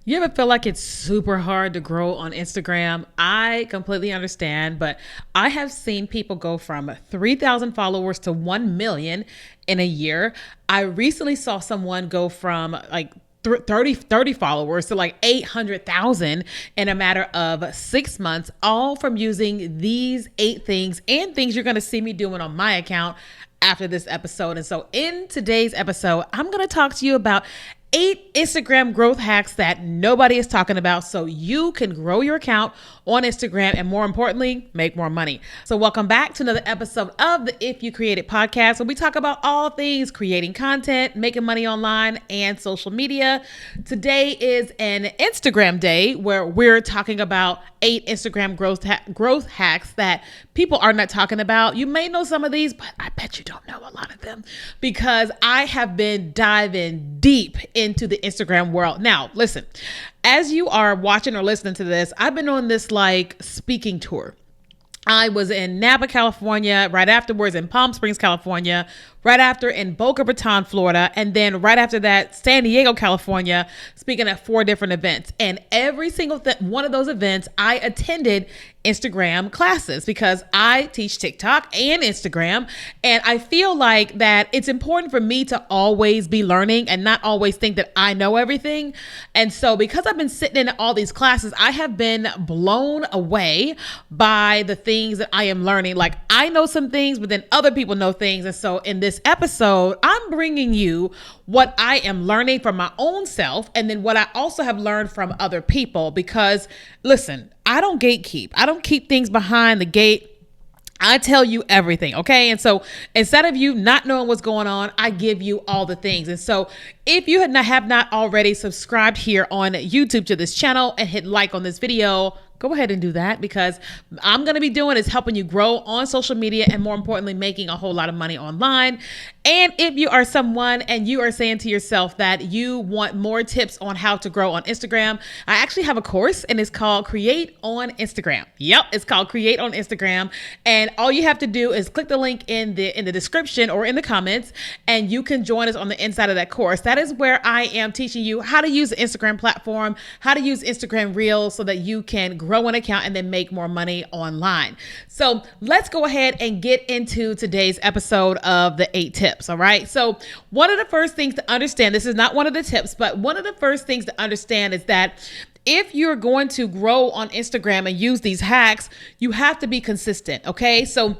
You ever feel like it's super hard to grow on Instagram? I completely understand, but I have seen people go from 3,000 followers to 1 million in a year. I recently saw someone go from like 30 followers to like 800,000 in a matter of 6 months, all from using these 8 things and things you're going to see me doing on my account after this episode. And so in today's episode, I'm going to talk to you about 8 Instagram growth hacks that nobody is talking about so you can grow your account on Instagram and, more importantly, make more money. So welcome back to another episode of the If You Create It podcast, where we talk about all things creating content, making money online, and social media. Today is an Instagram day where we're talking about 8 Instagram growth hacks that people are not talking about. You may know some of these, but I bet you don't know a lot of them because I have been diving deep into the Instagram world. Now, listen, as you are watching or listening to this, I've been on this like speaking tour. I was in Napa, California, right afterwards in Palm Springs, California, right after in Boca Raton, Florida, and then right after that, San Diego, California, speaking at 4 different events. And every single one of those events, I attended Instagram classes because I teach TikTok and Instagram. And I feel like that it's important for me to always be learning and not always think that I know everything. And so because I've been sitting in all these classes, I have been blown away by the things that I am learning. Like I know some things, but then other people know things. And so in this episode, I'm bringing you what I am learning from my own self and then what I also have learned from other people. Because listen, I don't gatekeep. I don't keep things behind the gate. I tell you everything, okay? And so instead of you not knowing what's going on, I give you all the things. And so if you have not already subscribed here on YouTube to this channel and hit like on this video, go ahead and do that, because I'm going to be doing is helping you grow on social media and, more importantly, making a whole lot of money online. And if you are someone and you are saying to yourself that you want more tips on how to grow on Instagram, I actually have a course and it's called Create on Instagram. Yep, it's called Create on Instagram. And all you have to do is click the link in the description or in the comments, and you can join us on the inside of that course. That is where I am teaching you how to use the Instagram platform, how to use Instagram Reels so that you can grow an account and then make more money online. So let's go ahead and get into today's episode of the 8 tips. All right. So one of the first things to understand, this is not one of the tips, but one of the first things to understand is that if you're going to grow on Instagram and use these hacks, you have to be consistent. Okay. So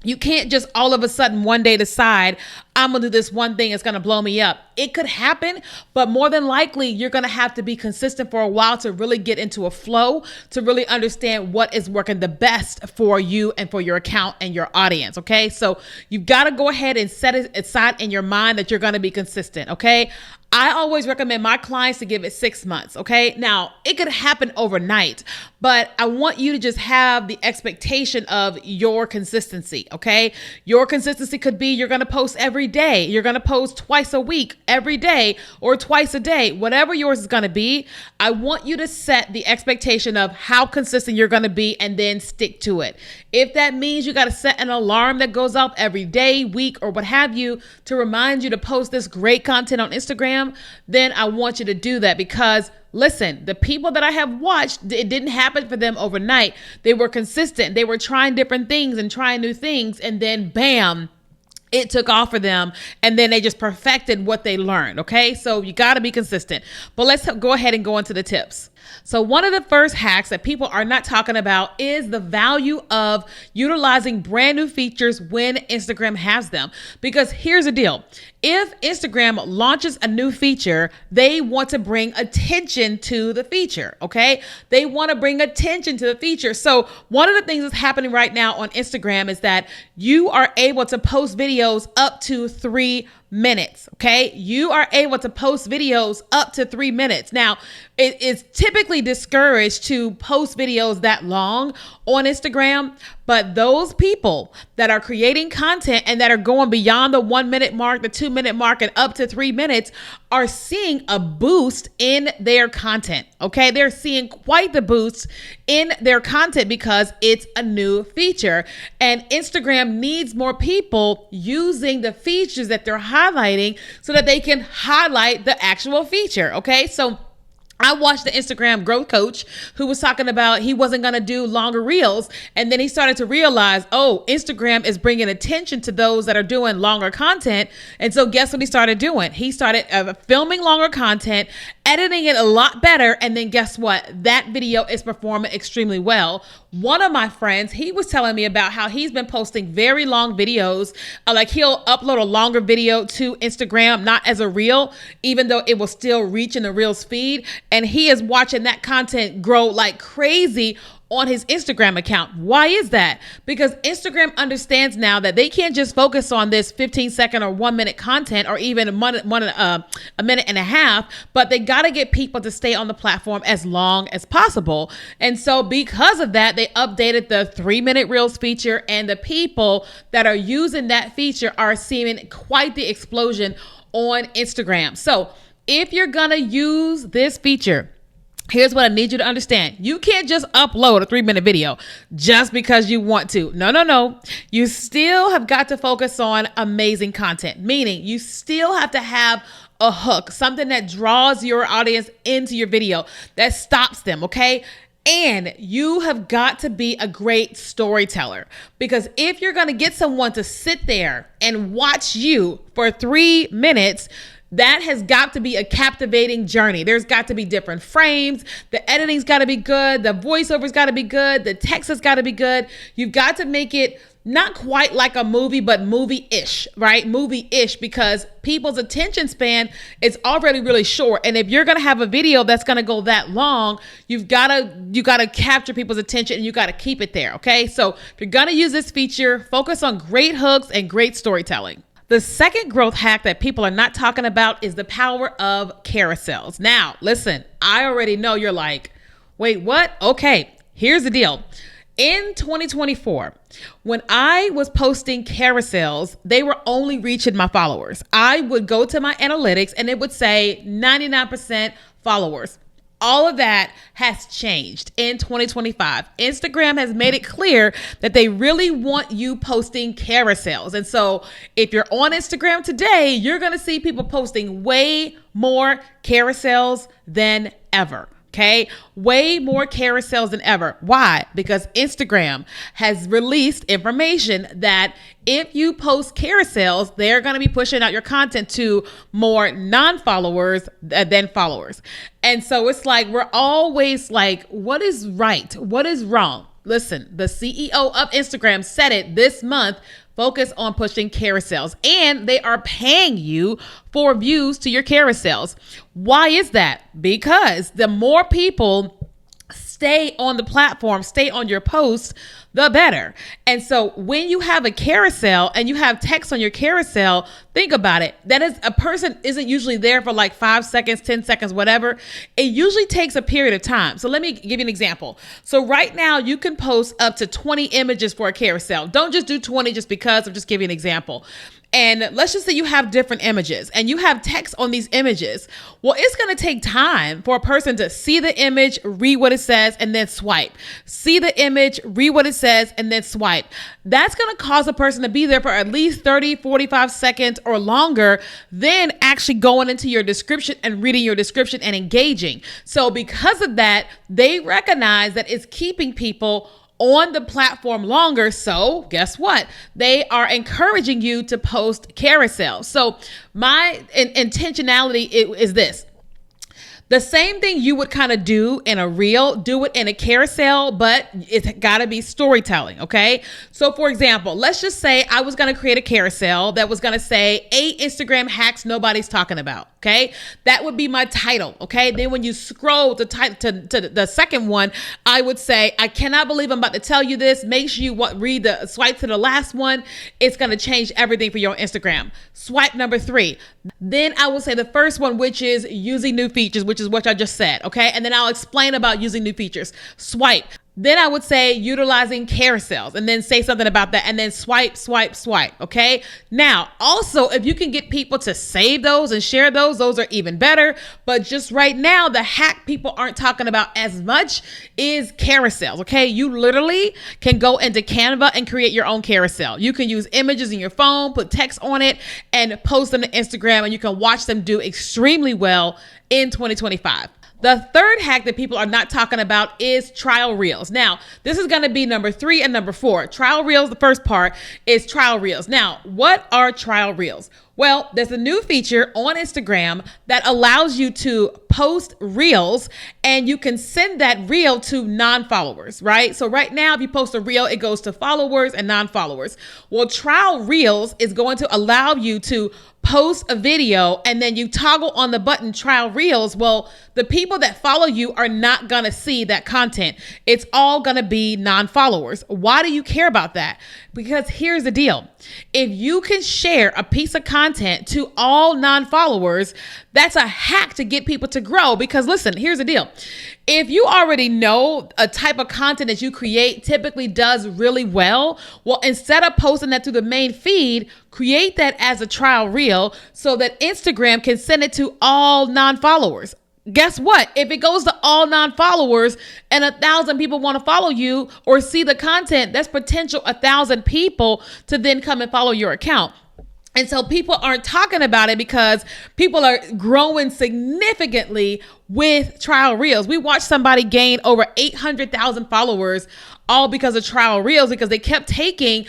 you can't just all of a sudden one day decide, I'm going to do this one thing, it's going to blow me up. It could happen, but more than likely, you're going to have to be consistent for a while to really get into a flow, to really understand what is working the best for you and for your account and your audience. Okay. So you've got to go ahead and set it aside in your mind that you're going to be consistent. Okay. I always recommend my clients to give it 6 months. Okay. Now it could happen overnight, but I want you to just have the expectation of your consistency. Okay. Your consistency could be you're going to post every day. You're going to post twice a week, every day, or twice a day, whatever yours is going to be. I want you to set the expectation of how consistent you're going to be and then stick to it. If that means you got to set an alarm that goes up every day, week, or what have you to remind you to post this great content on Instagram, then I want you to do that, because listen, the people that I have watched, it didn't happen for them overnight. They were consistent. They were trying different things and trying new things. And then bam, it took off for them. And then they just perfected what they learned. Okay. So you got to be consistent, but let's go ahead and go into the tips. So one of the first hacks that people are not talking about is the value of utilizing brand new features when Instagram has them. Because here's the deal. If Instagram launches a new feature, they want to bring attention to the feature. Okay. They want to bring attention to the feature. So one of the things that's happening right now on Instagram is that you are able to post videos up to 3 minutes. Okay. You are able to post videos up to 3 minutes. Now, it is typically discouraged to post videos that long on Instagram, but those people that are creating content and that are going beyond the 1 minute mark, the 2 minute mark, and up to 3 minutes are seeing a boost in their content. Okay. They're seeing quite the boost in their content because it's a new feature, and Instagram needs more people using the features that they're highlighting so that they can highlight the actual feature. Okay. So I watched the Instagram growth coach who was talking about he wasn't going to do longer reels. And then he started to realize, oh, Instagram is bringing attention to those that are doing longer content. And so guess what he started doing? He started filming longer content, editing it a lot better. And then guess what? That video is performing extremely well. One of my friends, he was telling me about how he's been posting very long videos. Like he'll upload a longer video to Instagram, not as a reel, even though it will still reach in the reels feed. And he is watching that content grow like crazy on his Instagram account. Why is that? Because Instagram understands now that they can't just focus on this 15-second or 1 minute content or even a minute and a half, but they got to get people to stay on the platform as long as possible. And so because of that, they updated the 3-minute reels feature, and the people that are using that feature are seeing quite the explosion on Instagram. So if you're going to use this feature, here's what I need you to understand. You can't just upload a 3-minute video just because you want to. No. You still have got to focus on amazing content, meaning you still have to have a hook, something that draws your audience into your video, that stops them, okay? And you have got to be a great storyteller, because if you're going to get someone to sit there and watch you for 3 minutes, that has got to be a captivating journey. There's got to be different frames. The editing's got to be good. The voiceover's got to be good. The text has got to be good. You've got to make it not quite like a movie, but movie-ish, right? Movie-ish, because people's attention span is already really short. And if you're going to have a video that's going to go that long, you got to capture people's attention, and you got to keep it there. Okay. So if you're going to use this feature, focus on great hooks and great storytelling. The second growth hack that people are not talking about is the power of carousels. Now, listen, I already know you're like, wait, what? Okay, here's the deal. In 2024, when I was posting carousels, they were only reaching my followers. I would go to my analytics and it would say 99% followers. All of that has changed in 2025. Instagram has made it clear that they really want you posting carousels. And so if you're on Instagram today, you're going to see people posting way more carousels than ever. Okay, way more carousels than ever. Why? Because Instagram has released information that if you post carousels, they're going to be pushing out your content to more non-followers than followers. And so it's like, we're always like, what is right? What is wrong? Listen, the CEO of Instagram said it this month. Focus on pushing carousels, and they are paying you for views to your carousels. Why is that? Because the more people stay on the platform, stay on your posts, the better. And so when you have a carousel and you have text on your carousel, think about it. That is, a person isn't usually there for like 5 seconds, 10 seconds, whatever. It usually takes a period of time. So let me give you an example. So right now you can post up to 20 images for a carousel. Don't just do 20 just because. I'm just giving an example. And let's just say you have different images and you have text on these images. Well, it's going to take time for a person to see the image, read what it says, and then swipe. See the image, read what it says, and then swipe. That's going to cause a person to be there for at least 30, 45 seconds or longer than actually going into your description and reading your description and engaging. So because of that, they recognize that it's keeping people on the platform longer. So guess what? They are encouraging you to post carousels. So my intentionality is this. The same thing you would kind of do in a reel, do it in a carousel, but it's got to be storytelling, okay? So for example, let's just say I was going to create a carousel that was going to say 8 Instagram hacks nobody's talking about, okay? That would be my title, okay? Then when you scroll to the second one, I would say, I cannot believe I'm about to tell you this. Make sure you swipe to the last one. It's going to change everything for your Instagram. Swipe number 3. Then I will say the first one, which is using new features, which is what I just said, okay? And then I'll explain about using new features. Swipe. Then I would say utilizing carousels, and then say something about that, and then swipe, swipe, swipe, okay? Now, also, if you can get people to save those and share those are even better. But just right now, the hack people aren't talking about as much is carousels, okay? You literally can go into Canva and create your own carousel. You can use images in your phone, put text on it, and post them to Instagram, and you can watch them do extremely well in 2025. The third hack that people are not talking about is trial reels. Now, this is going to be number 3 and number 4. Trial reels, the first part is trial reels. Now, what are trial reels? Well, there's a new feature on Instagram that allows you to post reels and you can send that reel to non-followers, right? So right now, if you post a reel, it goes to followers and non-followers. Well, trial reels is going to allow you to post a video and then you toggle on the button trial reels. Well, the people that follow you are not going to see that content. It's all going to be non-followers. Why do you care about that? Because here's the deal. If you can share a piece of content to all non-followers, that's a hack to get people to grow. Because listen, here's the deal. If you already know a type of content that you create typically does really well, well, instead of posting that to the main feed, create that as a trial reel so that Instagram can send it to all non-followers. Guess what? If it goes to all non-followers and 1,000 people want to follow you or see the content, that's potential 1,000 people to then come and follow your account. And so people aren't talking about it because people are growing significantly with trial reels. We watched somebody gain over 800,000 followers all because of trial reels, because they kept taking,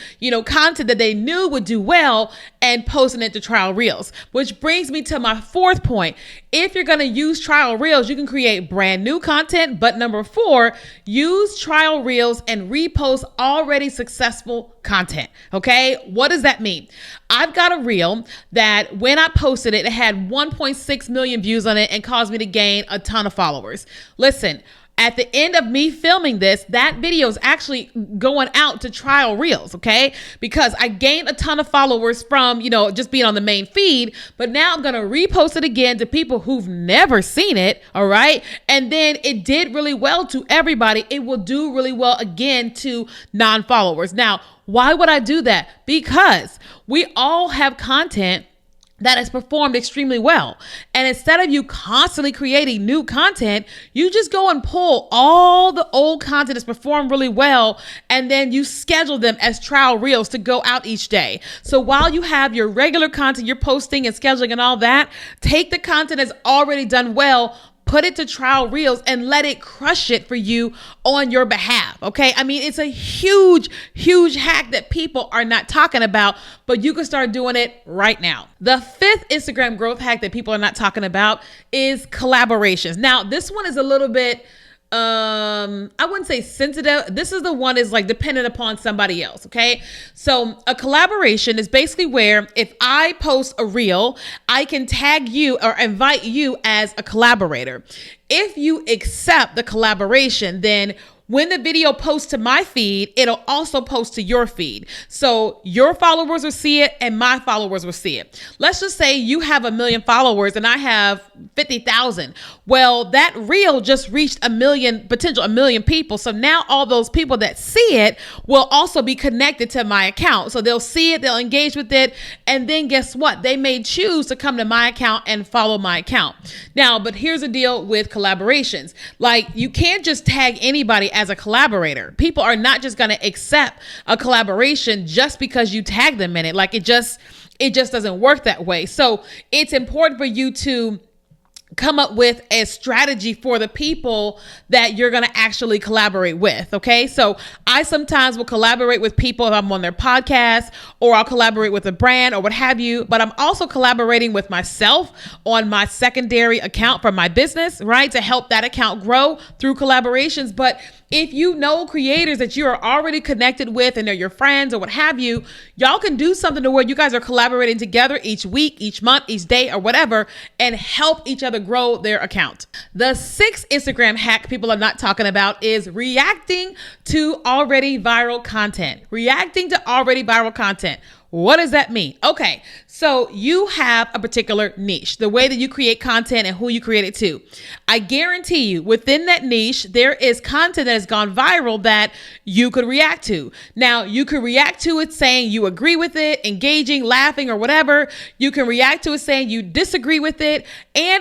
content that they knew would do well and posting it to trial reels, which brings me to my fourth point. If you're going to use trial reels, you can create brand new content. But number 4, use trial reels and repost already successful content. Okay. What does that mean? I've got a reel that when I posted it, it had 1.6 million views on it and caused me to gain a ton of followers. Listen, at the end of me filming this, that video is actually going out to trial reels, okay? Because I gained a ton of followers from, just being on the main feed, but now I'm going to repost it again to people who've never seen it, all right? And then it did really well to everybody. It will do really well again to non-followers. Now, why would I do that? Because we all have content that has performed extremely well. And instead of you constantly creating new content, you just go and pull all the old content that's performed really well, and then you schedule them as trial reels to go out each day. So while you have your regular content you're posting and scheduling and all that, take the content that's already done well, put it to trial reels and let it crush it for you on your behalf. Okay. I mean, it's a huge, huge hack that people are not talking about, but you can start doing it right now. The 5th Instagram growth hack that people are not talking about is collaborations. Now, this one is a little bit, I wouldn't say sensitive. This is the one is like dependent upon somebody else. Okay. So a collaboration is basically where if I post a reel, I can tag you or invite you as a collaborator. If you accept the collaboration, then when the video posts to my feed, it'll also post to your feed. So your followers will see it and my followers will see it. Let's just say you have 1 million followers and I have 50,000. Well, that reel just reached 1 million people. So now all those people that see it will also be connected to my account. So they'll see it, they'll engage with it. And then guess what? They may choose to come to my account and follow my account. Now, but here's the deal with collaborations. Like, you can't just tag anybody as a collaborator. People are not just going to accept a collaboration just because you tag them in it. Like, it just doesn't work that way. So it's important for you to come up with a strategy for the people that you're going to actually collaborate with. Okay. So I sometimes will collaborate with people if I'm on their podcast, or I'll collaborate with a brand or what have you, but I'm also collaborating with myself on my secondary account for my business, right? To help that account grow through collaborations. But if you know creators that you are already connected with and they're your friends or what have you, y'all can do something to where you guys are collaborating together each week, each month, each day, or whatever, and help each other grow their account. The 6th Instagram hack people are not talking about is reacting to already viral content. Reacting to already viral content. What does that mean? Okay, so you have a particular niche, the way that you create content and who you create it to. I guarantee you within that niche, there is content that has gone viral that you could react to. Now, you could react to it saying you agree with it, engaging, laughing, or whatever. You can react to it saying you disagree with it,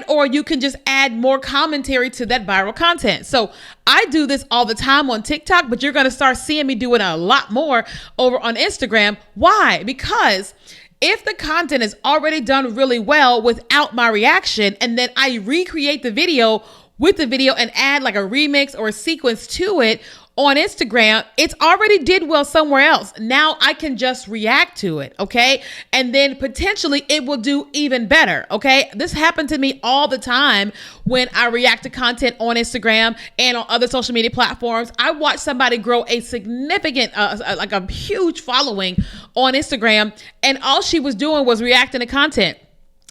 or you can just add more commentary to that viral content. So I do this all the time on TikTok, but you're going to start seeing me do it a lot more over on Instagram. Why? Because if the content is already done really well without my reaction, and then I recreate the video with the video and add like a remix or a sequence to it on Instagram, it's already did well somewhere else. Now I can just react to it, okay? And then potentially it will do even better, okay? This happened to me all the time when I react to content on Instagram and on other social media platforms. I watched somebody grow a significant, like a huge following on Instagram, and all she was doing was reacting to content.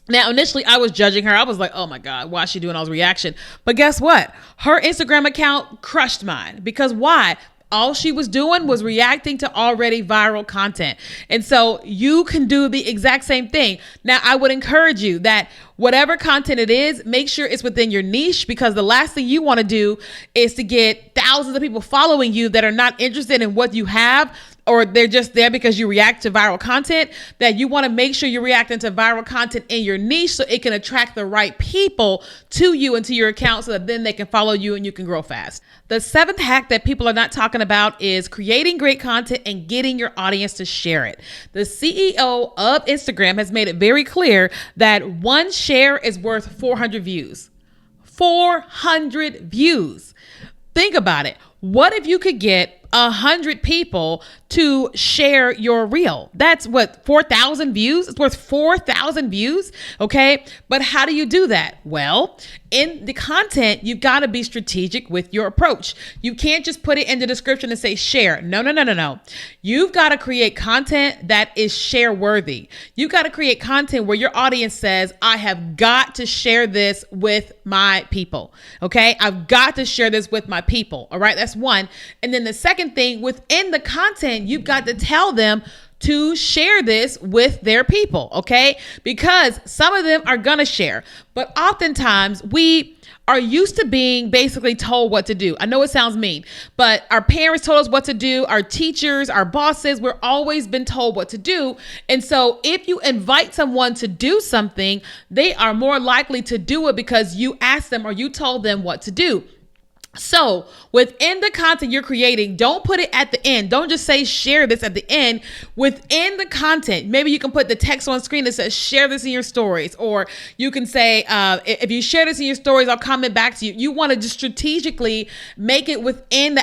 Now, initially, I was judging her. I was like, oh my God, why is she doing all this reaction? But guess what? Her Instagram account crushed mine. Because why? All she was doing was reacting to already viral content. And so you can do the exact same thing. Now, I would encourage you that whatever content it is, make sure it's within your niche, because the last thing you want to do is to get thousands of people following you that are not interested in what you have, or they're just there because you react to viral content. That you want to make sure you're reacting to viral content in your niche so it can attract the right people to you and to your account, so that then they can follow you and you can grow fast. The seventh hack that people are not talking about is creating great content and getting your audience to share it. The CEO of Instagram has made it very clear that one share is worth 400 views. 400 views. Think about it. What if you could get 100 people to share your reel? That's what, 4,000 views? It's worth 4,000 views. Okay. But how do you do that? Well, in the content, you've got to be strategic with your approach. You can't just put it in the description and say share. No. You've got to create content that is share worthy. You've got to create content where your audience says, I have got to share this with my people. Okay. I've got to share this with my people. All right. That's one. And then the second thing, within the content, you've got to tell them to share this with their people, okay? Because some of them are gonna share, but oftentimes we are used to being basically told what to do. I know it sounds mean, but our parents told us what to do, our teachers, our bosses, we're always been told what to do. And so if you invite someone to do something, they are more likely to do it because you asked them or you told them what to do. So within the content you're creating, don't put it at the end. Don't just say share this at the end. Within the content, maybe you can put the text on screen that says share this in your stories, or you can say, if you share this in your stories, I'll comment back to you. You want to just strategically make it within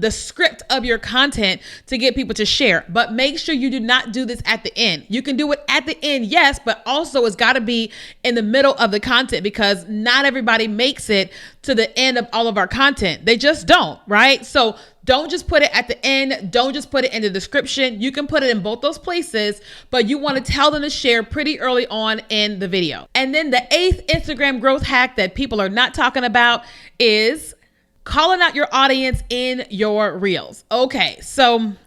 the script of your content to get people to share. But make sure you do not do this at the end. You can do it at the end, yes, but also it's got to be in the middle of the content, because not everybody makes it to the end of all of our content. They just don't, right? So don't just put it at the end. Don't just put it in the description. You can put it in both those places, but you want to tell them to share pretty early on in the video. And then the eighth Instagram growth hack that people are not talking about is calling out your audience in your reels. Okay, so when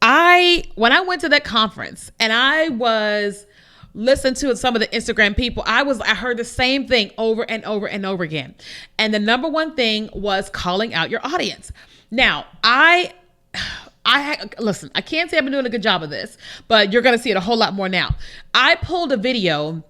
I went to that conference and I was listen to some of the Instagram people, I heard the same thing over and over and over again. And the number one thing was calling out your audience. Now, listen, I can't say I've been doing a good job of this, but you're going to see it a whole lot more now. I pulled a video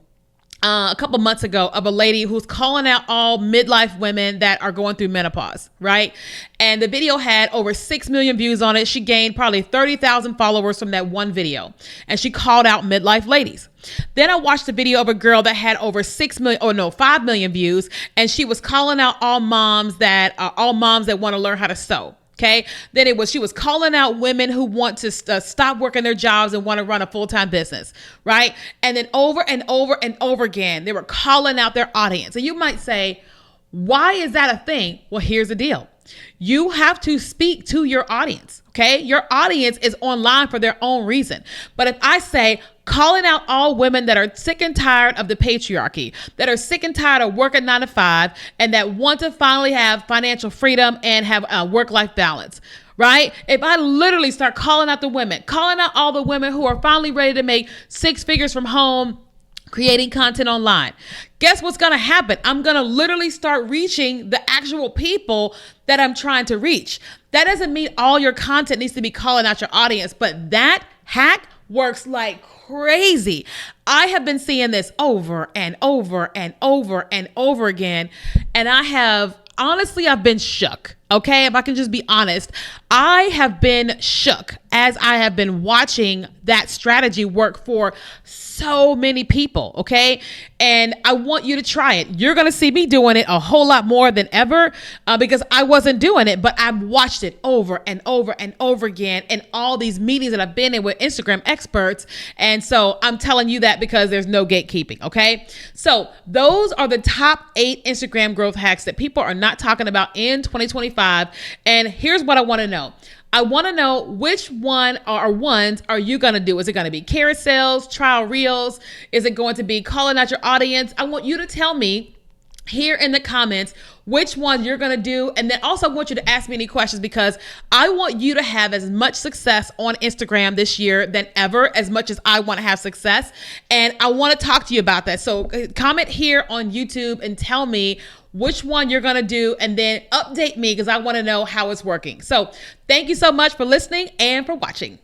a couple months ago of a lady who's calling out all midlife women that are going through menopause, right? And the video had over 6 million views on it. She gained probably 30,000 followers from that one video. And she called out midlife ladies. Then I watched a video of a girl that had over 5 million views. And she was calling out all moms that want to learn how to sew. Okay. Then she was calling out women who want to stop working their jobs and want to run a full-time business. Right. And then over and over and over again, they were calling out their audience. And you might say, why is that a thing? Well, here's the deal. You have to speak to your audience. Okay. Your audience is online for their own reason. But if I say, calling out all women that are sick and tired of the patriarchy, that are sick and tired of working 9 to 5, and that want to finally have financial freedom and have a work-life balance, right? If I literally start calling out the women, calling out all the women who are finally ready to make 6 figures from home, creating content online, guess what's going to happen? I'm going to literally start reaching the actual people that I'm trying to reach. That doesn't mean all your content needs to be calling out your audience, but that hack works like crazy. I have been seeing this over and over and over and over again. And I've been shook. Okay, if I can just be honest, I have been shook as I have been watching that strategy work for so many people. Okay, and I want you to try it. You're gonna see me doing it a whole lot more than ever because I wasn't doing it, but I've watched it over and over and over again in all these meetings that I've been in with Instagram experts. And so I'm telling you that because there's no gatekeeping. Okay, so those are the top 8 Instagram growth hacks that people are not talking about in 2025. And here's what I want to know. I want to know which one or ones are you going to do? Is it going to be carousels, trial reels? Is it going to be calling out your audience? I want you to tell me here in the comments which one you're going to do. And then also I want you to ask me any questions because I want you to have as much success on Instagram this year than ever, as much as I want to have success. And I want to talk to you about that. So comment here on YouTube and tell me which one you're going to do, and then update me because I want to know how it's working. So thank you so much for listening and for watching.